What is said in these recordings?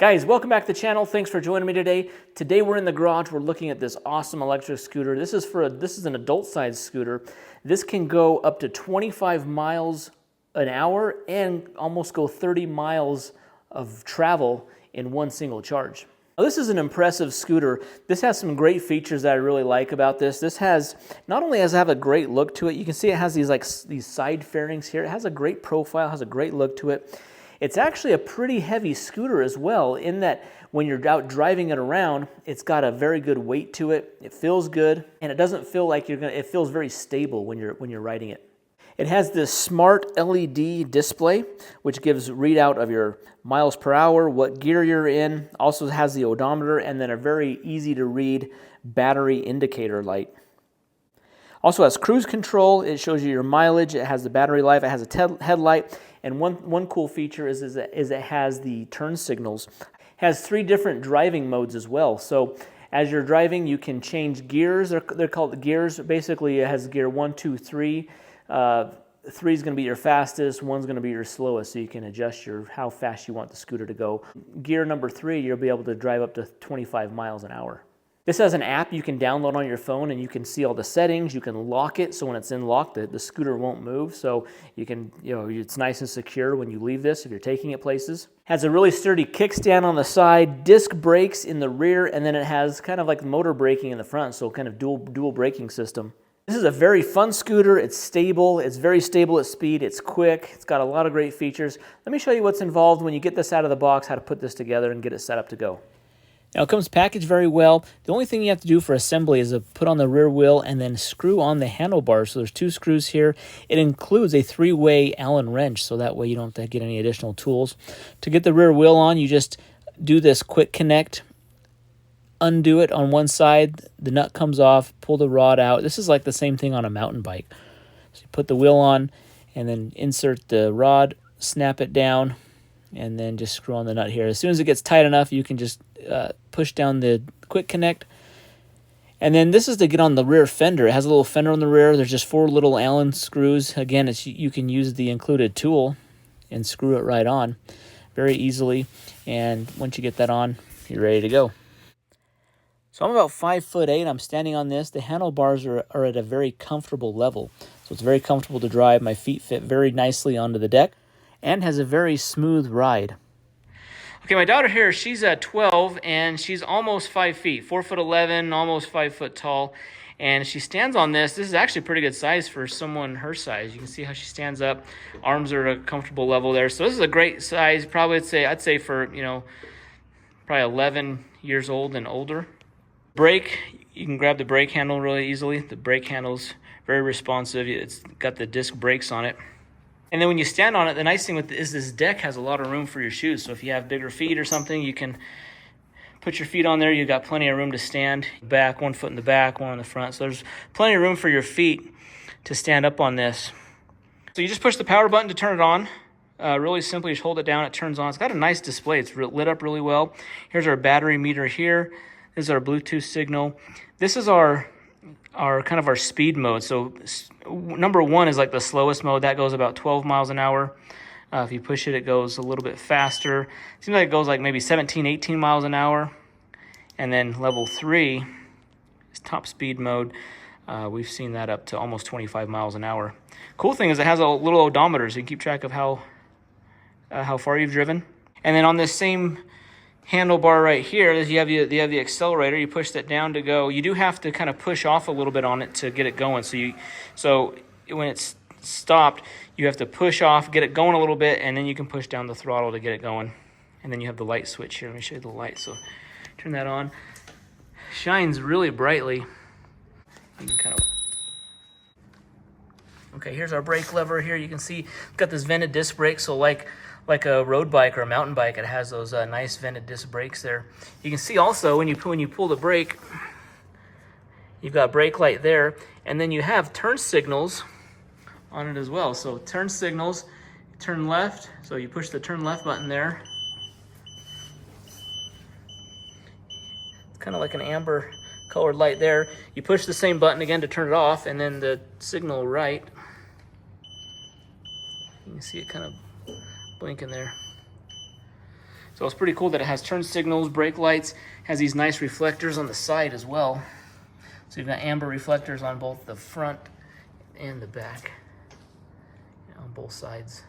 Guys, welcome back to the channel. Thanks for joining me today. Today we're in the garage. We're looking at this awesome electric scooter. This is an adult-sized scooter. This can go up to 25 miles an hour and almost go 30 miles of travel in one single charge. Now, this is an impressive scooter. This has some great features that I really like about this. This has not only has it have a great look to it. You can see it has these side fairings here. It has a great profile, has a great look to it. It's actually a pretty heavy scooter as well, in that when you're out driving it around, it's got a very good weight to it. It feels good, and it doesn't feel like it feels very stable when you're riding it. It has this smart LED display, which gives readout of your miles per hour, what gear you're in. Also has the odometer, and then a very easy to read battery indicator light. Also has cruise control. It shows you your mileage. It has the battery life. It has a headlight. And one cool feature is it has the turn signals. It has 3 different driving modes as well. So as you're driving, you can change gears. They're called gears. Basically, it has gear 1, 2, 3. 3 is going to be your fastest. 1 is going to be your slowest. So you can adjust how fast you want the scooter to go. Gear number 3, you'll be able to drive up to 25 miles an hour. This has an app you can download on your phone, and you can see all the settings. You can lock it, so when it's in lock, the scooter won't move. So you can, it's nice and secure when you leave this if you're taking it places. Has a really sturdy kickstand on the side, disc brakes in the rear, and then it has kind of like motor braking in the front, so kind of dual braking system. This is a very fun scooter. It's stable. It's very stable at speed. It's quick. It's got a lot of great features. Let me show you what's involved when you get this out of the box, how to put this together and get it set up to go. Now, it comes packaged very well. The only thing you have to do for assembly is to put on the rear wheel and then screw on the handlebars. So there's 2 screws here. It includes a 3-way Allen wrench, so that way you don't have to get any additional tools. To get the rear wheel on, you just do this quick connect, undo it on one side, the nut comes off, pull the rod out. This is like the same thing on a mountain bike. So you put the wheel on and then insert the rod, snap it down, and then just screw on the nut here. As soon as it gets tight enough, you can just push down the quick connect. And then this is to get on the rear fender. It has a little fender on the rear. There's just 4 little Allen screws. Again, you can use the included tool and screw it right on very easily. And once you get that on, you're ready to go. So I'm about 5'8". I'm standing on this. The handlebars are at a very comfortable level. So it's very comfortable to drive. My feet fit very nicely onto the deck and has a very smooth ride. Okay, my daughter here, she's 12, and she's almost 5 feet, 4'11", almost 5 foot tall. And she stands on this. This is actually a pretty good size for someone her size. You can see how she stands up. Arms are at a comfortable level there. So this is a great size. Probably I'd say for, probably 11 years old and older. Brake, you can grab the brake handle really easily. The brake handle's very responsive. It's got the disc brakes on it. And then when you stand on it, the nice thing is this deck has a lot of room for your shoes. So if you have bigger feet or something, you can put your feet on there. You've got plenty of room to stand. Back, 1 foot in the back, 1 in the front. So there's plenty of room for your feet to stand up on this. So you just push the power button to turn it on. Really simply, just hold it down, it turns on. It's got a nice display. It's lit up really well. Here's our battery meter here. This is our Bluetooth signal. This is our kind of our speed mode. So number 1 is like the slowest mode. That goes about 12 miles an hour. If you push it, it goes a little bit faster. Seems like it goes like maybe 17, 18 miles an hour. And then level 3 is top speed mode. We've seen that up to almost 25 miles an hour. Cool thing is it has a little odometer, so you can keep track of how far you've driven. And then on this same handlebar right here, you have the accelerator. You push that down to go. You do have to kind of push off a little bit on it to get it going. So when it's stopped, you have to push off, get it going a little bit, and then you can push down the throttle to get it going. And then you have the light switch here. Let me show you the light. So turn that on. Shines really brightly. You can kind of. Okay, here's our brake lever here. You can see it's got this vented disc brake, so like a road bike or a mountain bike, it has those nice vented disc brakes there. You can see also when you pull the brake, you've got brake light there, and then you have turn signals on it as well. So turn signals, turn left, so you push the turn left button there. It's kind of like an amber colored light there. You push the same button again to turn it off, and then the signal right. You can see it kind of blinking there. So it's pretty cool that it has turn signals, brake lights, has these nice reflectors on the side as well. So you've got amber reflectors on both the front and the back, on both sides.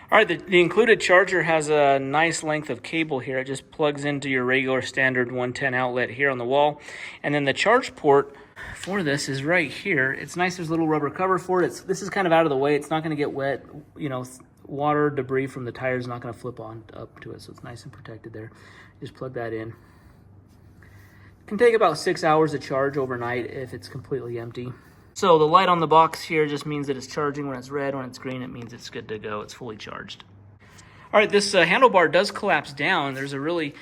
All right, the included charger has a nice length of cable here. It just plugs into your regular standard 110 outlet here on the wall. And then the charge port for this is right here. It's nice, there's a little rubber cover for it. This is kind of out of the way. It's not gonna get wet. You know, water, debris from the tires is not gonna flip on up to it. So it's nice and protected there. Just plug that in. It can take about 6 hours to charge overnight if it's completely empty. So the light on the box here just means that it's charging. When it's red, when it's green, it means it's good to go. It's fully charged. All right, this handlebar does collapse down. There's a really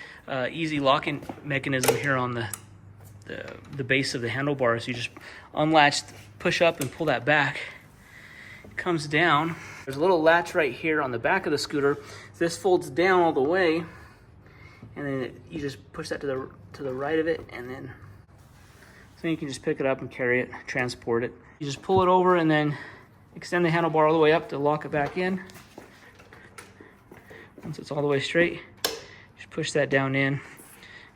easy locking mechanism here on the base of the handlebar. So you just unlatch, push up, and pull that back. It comes down. There's a little latch right here on the back of the scooter. This folds down all the way, and then you just push that to the right of it, and then you can just pick it up and carry it, transport it. You just pull it over and then extend the handlebar all the way up to lock it back in. Once it's all the way straight, just push that down in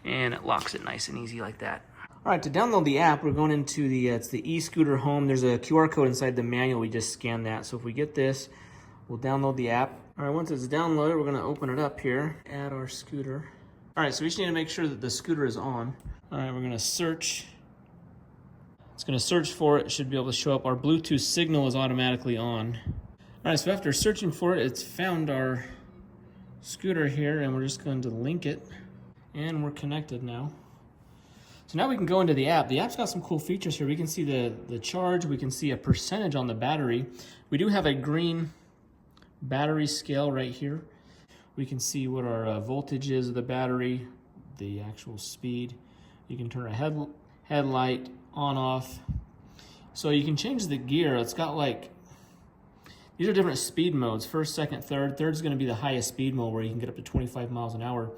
and it locks it nice and easy like that. All right, to download the app, we're going into it's the e-scooter home. There's a QR code inside the manual. We just scan that. So if we get this, we'll download the app. All right, once it's downloaded, we're gonna open it up here, add our scooter. All right, so we just need to make sure that the scooter is on. All right, we're gonna search. It's going to search for it. It should be able to show up. Our Bluetooth signal is automatically on. All right, so after searching for it, it's found our scooter here, and we're just going to link it, and we're connected now. So now we can go into the app. The app's got some cool features here. We can see the charge. We can see a percentage on the battery. We do have a green battery scale right here. We can see what our voltage is of the battery, the actual speed. You can turn a headlight on, off. So you can change the gear. It's got these are different speed modes. First, second, third. Third is going to be the highest speed mode where you can get up to 25 miles an hour.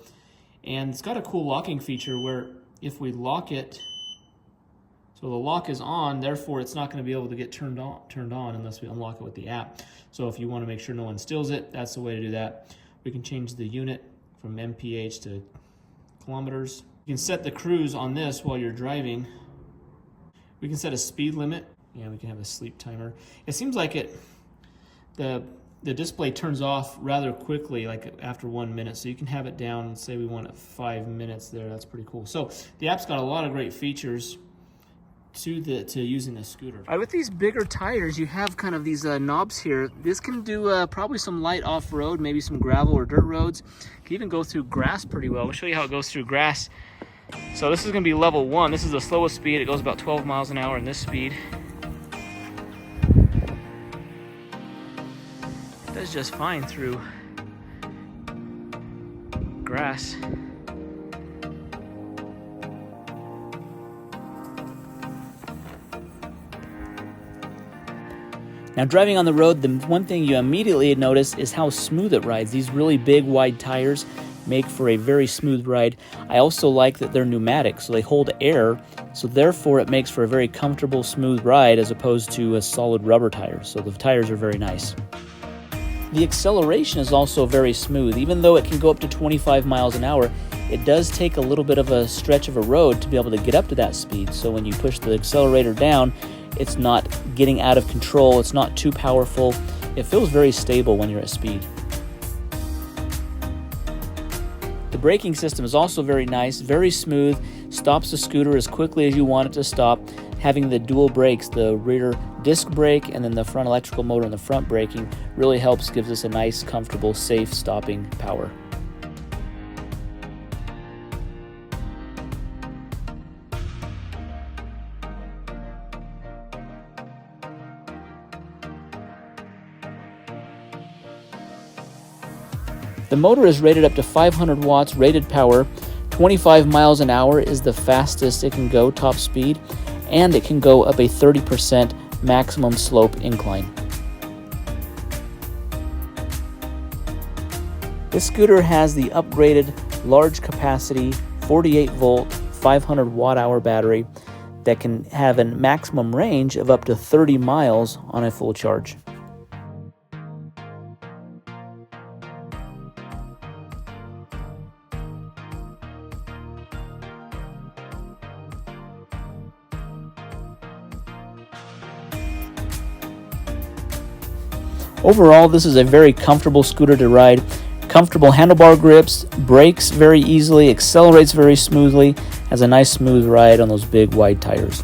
And it's got a cool locking feature where if we lock it, so the lock is on, therefore it's not going to be able to get turned on unless we unlock it with the app. So if you want to make sure no one steals it, that's the way to do that. We can change the unit from mph to kilometers. You can set the cruise on this while you're driving. We can set a speed limit. Yeah, we can have a sleep timer. It seems like the display turns off rather quickly, like after 1 minute. So you can have it down, say we want it 5 minutes there. That's pretty cool. So the app's got a lot of great features to using the scooter. All right, with these bigger tires, you have kind of these knobs here. This can do probably some light off-road, maybe some gravel or dirt roads. It can even go through grass pretty well. We'll show you how it goes through grass. So this is going to be level 1. This is the slowest speed. It goes about 12 miles an hour in this speed. It does just fine through grass. Now driving on the road, the one thing you immediately notice is how smooth it rides. These really big, wide tires make for a very smooth ride. I also like that they're pneumatic, so they hold air, so therefore it makes for a very comfortable, smooth ride as opposed to a solid rubber tire. So the tires are very nice. The acceleration is also very smooth. Even though it can go up to 25 miles an hour, it does take a little bit of a stretch of a road to be able to get up to that speed. So when you push the accelerator down, it's not getting out of control. It's not too powerful. It feels very stable when you're at speed. The braking system is also very nice, very smooth, stops the scooter as quickly as you want it to stop. Having the dual brakes, the rear disc brake and then the front electrical motor and the front braking really helps, gives us a nice, comfortable, safe stopping power. The motor is rated up to 500 watts rated power. 25 miles an hour is the fastest it can go, top speed, and it can go up a 30% maximum slope incline. This scooter has the upgraded large capacity 48 volt 500 watt hour battery that can have a maximum range of up to 30 miles on a full charge. Overall, this is a very comfortable scooter to ride. Comfortable handlebar grips, brakes very easily, accelerates very smoothly, has a nice smooth ride on those big wide tires.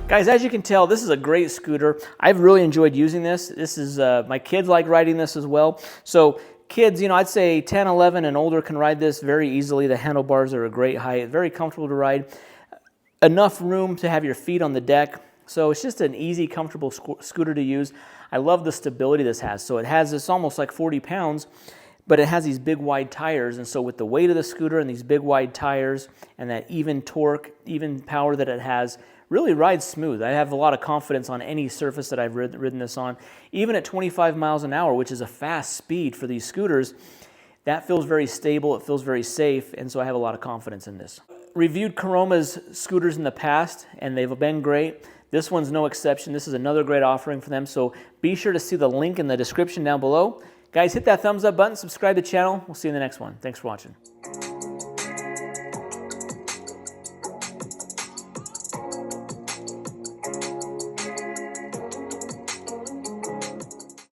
Guys, as you can tell, this is a great scooter. I've really enjoyed using this. This is, my kids like riding this as well. So kids, you know, I'd say 10, 11 and older can ride this very easily. The handlebars are a great height, very comfortable to ride. Enough room to have your feet on the deck. So it's just an easy, comfortable scooter to use. I love the stability this has. So it has this almost like 40 pounds, but it has these big wide tires. And so with the weight of the scooter and these big wide tires and that even torque, even power that it has, really rides smooth. I have a lot of confidence on any surface that I've ridden this on. Even at 25 miles an hour, which is a fast speed for these scooters, that feels very stable, it feels very safe, and so I have a lot of confidence in this. Reviewed Caroma's scooters in the past, and they've been great. This one's no exception. This is another great offering for them, so be sure to see the link in the description down below. Guys, hit that thumbs up button, subscribe to the channel. We'll see you in the next one. Thanks for watching.